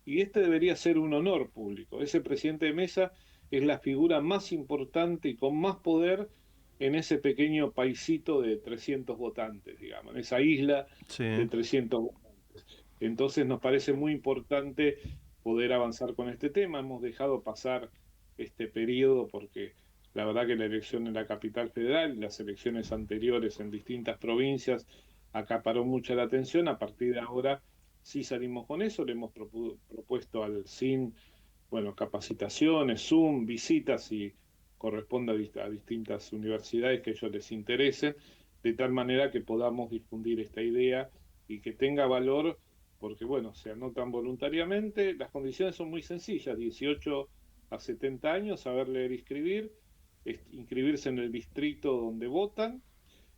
Y este debería ser un honor público. Ese presidente de mesa es la figura más importante y con más poder en ese pequeño paisito de 300 votantes, digamos, en esa isla de Sí. 300 votantes. Entonces nos parece muy importante poder avanzar con este tema. Hemos dejado pasar este periodo porque la verdad que la elección en la capital federal y las elecciones anteriores en distintas provincias acaparó mucha la atención. A partir de ahora sí salimos con eso, le hemos propuesto al CIN, bueno, capacitaciones, Zoom, visitas si corresponde a distintas universidades que a ellos les interese, de tal manera que podamos difundir esta idea y que tenga valor, porque bueno, se anotan voluntariamente, las condiciones son muy sencillas, 18 a 70 años, saber leer y escribir, inscribirse en el distrito donde votan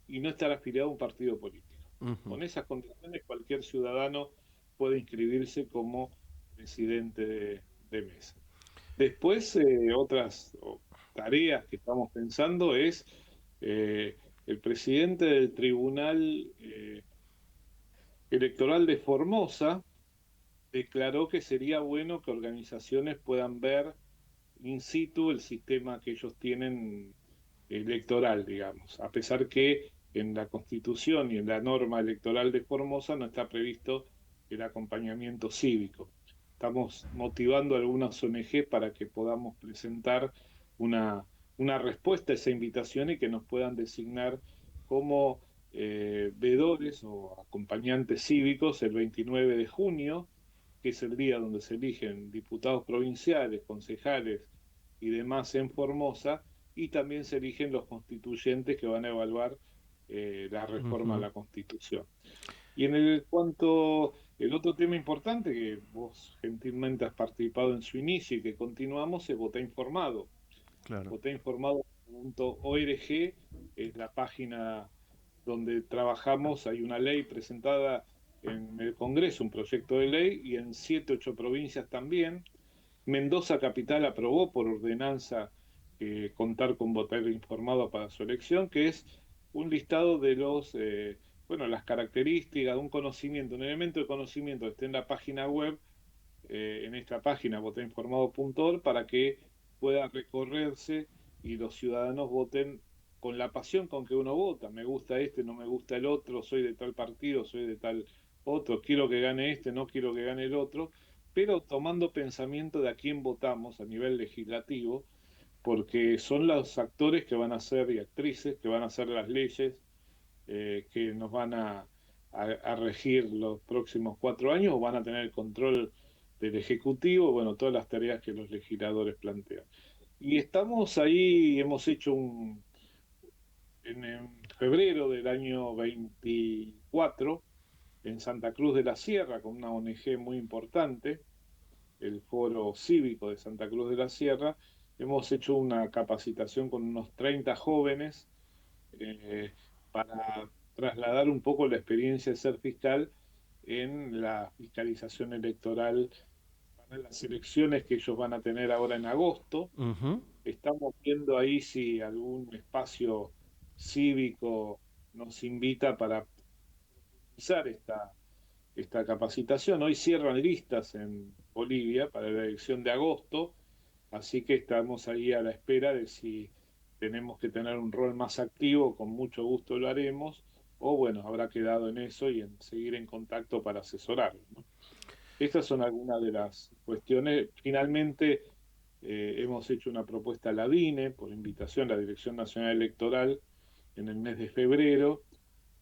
y no estar afiliado a un partido político. Ujú. Con esas condiciones cualquier ciudadano puede inscribirse como presidente de mesa. Después, otras tareas que estamos pensando es eh, el presidente del Tribunal Electoral de Formosa declaró que sería bueno que organizaciones puedan ver in situ el sistema que ellos tienen electoral, digamos, a pesar que en la Constitución y en la norma electoral de Formosa no está previsto el acompañamiento cívico. Estamos motivando a algunas ONG para que podamos presentar una, una respuesta a esa invitación y que nos puedan designar como veedores o acompañantes cívicos el 29 de junio, que es el día donde se eligen diputados provinciales, concejales y demás en Formosa, y también se eligen los constituyentes que van a evaluar la reforma a Ujú. la Constitución. Y en el cuanto, el otro tema importante que vos gentilmente has participado en su inicio y que continuamos es Vota Informado. Claro. Votainformado.org es la página donde trabajamos. Hay una ley presentada en el Congreso, un proyecto de ley, y en 7, 8 provincias también. Mendoza Capital aprobó por ordenanza contar con votar informado para su elección, que es un listado de bueno, las características, un conocimiento, un elemento de conocimiento que esté en la página web, en esta página votainformado.org, para que pueda recorrerse y los ciudadanos voten con la pasión con que uno vota. Me gusta este, no me gusta el otro, soy de tal partido, soy de tal otro, quiero que gane este, no quiero que gane el otro, pero tomando pensamiento de a quién votamos a nivel legislativo, porque son los actores que van a ser y actrices que van a hacer las leyes que nos van a regir los próximos 4 años o van a tener el control del Ejecutivo, bueno, todas las tareas que los legisladores plantean. Y estamos ahí, hemos hecho en febrero del año 24 en Santa Cruz de la Sierra con una ONG muy importante, el Foro Cívico de Santa Cruz de la Sierra, hemos hecho una capacitación con unos 30 jóvenes eh, para trasladar un poco la experiencia de ser fiscal en la fiscalización electoral para las elecciones que ellos van a tener ahora en agosto. Ujú. Estamos viendo ahí si algún espacio cívico nos invita para realizar esta capacitación. Hoy cierran listas en Bolivia para la elección de agosto, así que estamos ahí a la espera de si tenemos que tener un rol más activo, con mucho gusto lo haremos, o bueno, habrá quedado en eso y en seguir en contacto para asesorar, ¿no? Estas son algunas de las cuestiones. Finalmente, hemos hecho una propuesta a la DINE por invitación a la Dirección Nacional Electoral en el mes de febrero,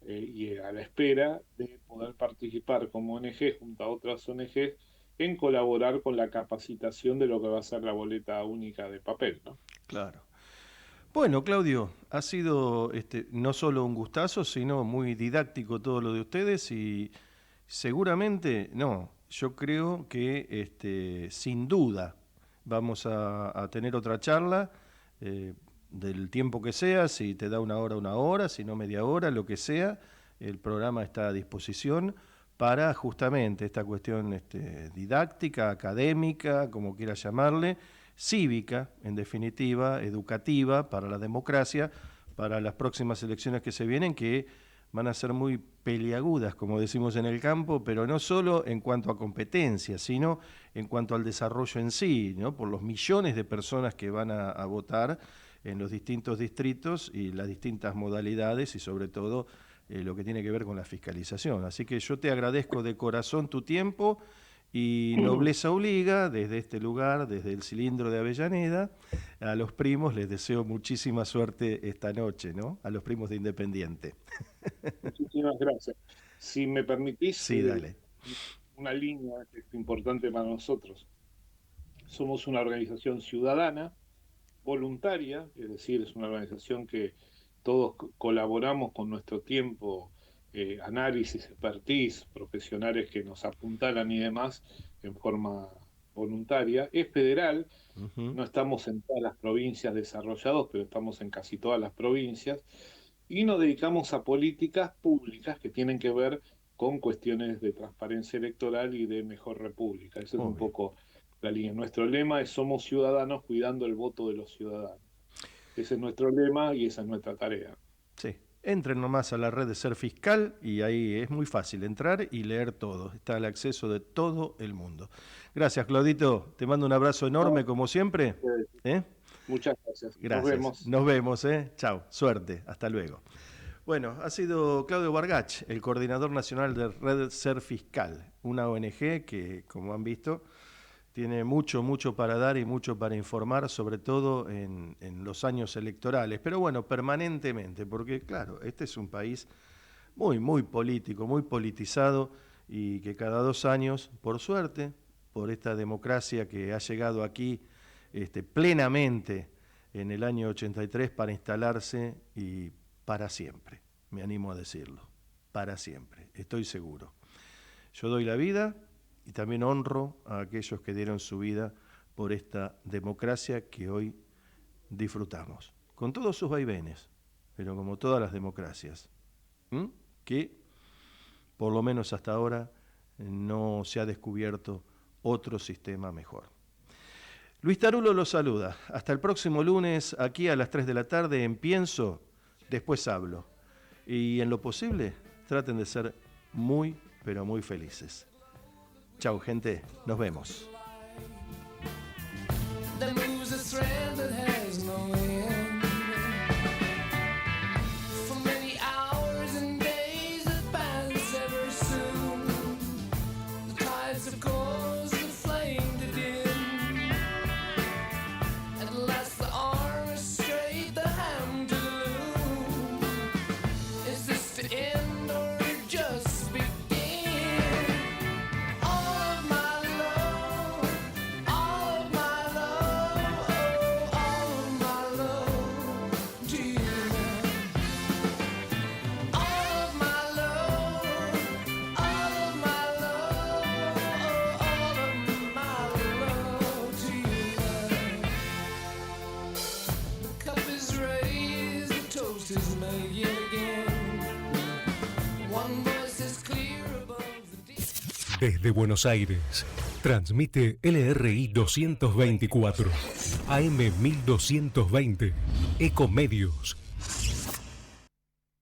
y a la espera de poder participar como ONG junto a otras ONGs en colaborar con la capacitación de lo que va a ser la boleta única de papel, ¿no? Claro. Bueno, Claudio, ha sido no solo un gustazo, sino muy didáctico todo lo de ustedes y seguramente, yo creo que sin duda vamos a tener otra charla del tiempo que sea, si te da una hora, si no media hora, lo que sea, el programa está a disposición para justamente esta cuestión didáctica, académica, como quieras llamarle, cívica, en definitiva, educativa, para la democracia, para las próximas elecciones que se vienen, que van a ser muy peliagudas, como decimos en el campo, pero no solo en cuanto a competencia, sino en cuanto al desarrollo en sí, ¿no? Por los millones de personas que van a votar en los distintos distritos y las distintas modalidades y sobre todo lo que tiene que ver con la fiscalización. Así que yo te agradezco de corazón tu tiempo y nobleza obliga, desde este lugar, desde el cilindro de Avellaneda, a los primos les deseo muchísima suerte esta noche, ¿no? A los primos de Independiente. Muchísimas gracias. Si me permitís, Sí, dale. una línea que es importante para nosotros. Somos una organización ciudadana, voluntaria, es decir, es una organización que todos colaboramos con nuestro tiempo, análisis, expertise, profesionales que nos apuntalan y demás en forma voluntaria. Es federal, no estamos en todas las provincias desarrolladas, pero estamos en casi todas las provincias, y nos dedicamos a políticas públicas que tienen que ver con cuestiones de transparencia electoral y de mejor república. Eso es un poco la línea. Nuestro lema es: somos ciudadanos cuidando el voto de los ciudadanos. Ese es nuestro lema y esa es nuestra tarea. Sí, entren nomás a la red de Ser Fiscal y ahí es muy fácil entrar y leer todo. Está al acceso de todo el mundo. Gracias, Claudito. Te mando un abrazo enorme como siempre. Muchas gracias. Gracias. Nos vemos. Chao. Suerte. Hasta luego. Bueno, ha sido Claudio Bargach, el coordinador nacional de Red Ser Fiscal, una ONG que, como han visto, tiene mucho para dar y mucho para informar, sobre todo en los años electorales. Pero bueno, permanentemente, porque claro, este es un país muy político, muy politizado y que cada 2 años, por suerte, por esta democracia que ha llegado aquí plenamente en el año 83 para instalarse y para siempre, me animo a decirlo, para siempre, estoy seguro. Yo doy la vida y también honro a aquellos que dieron su vida por esta democracia que hoy disfrutamos, con todos sus vaivenes, pero como todas las democracias, que por lo menos hasta ahora no se ha descubierto otro sistema mejor. Luis Tarulo los saluda. Hasta el próximo lunes, aquí a las 3 de la tarde en Pienso, después hablo. Y en lo posible, traten de ser muy, pero muy felices. Chau, gente. Nos vemos. Desde Buenos Aires, transmite LRI 224, AM 1220, Ecomedios.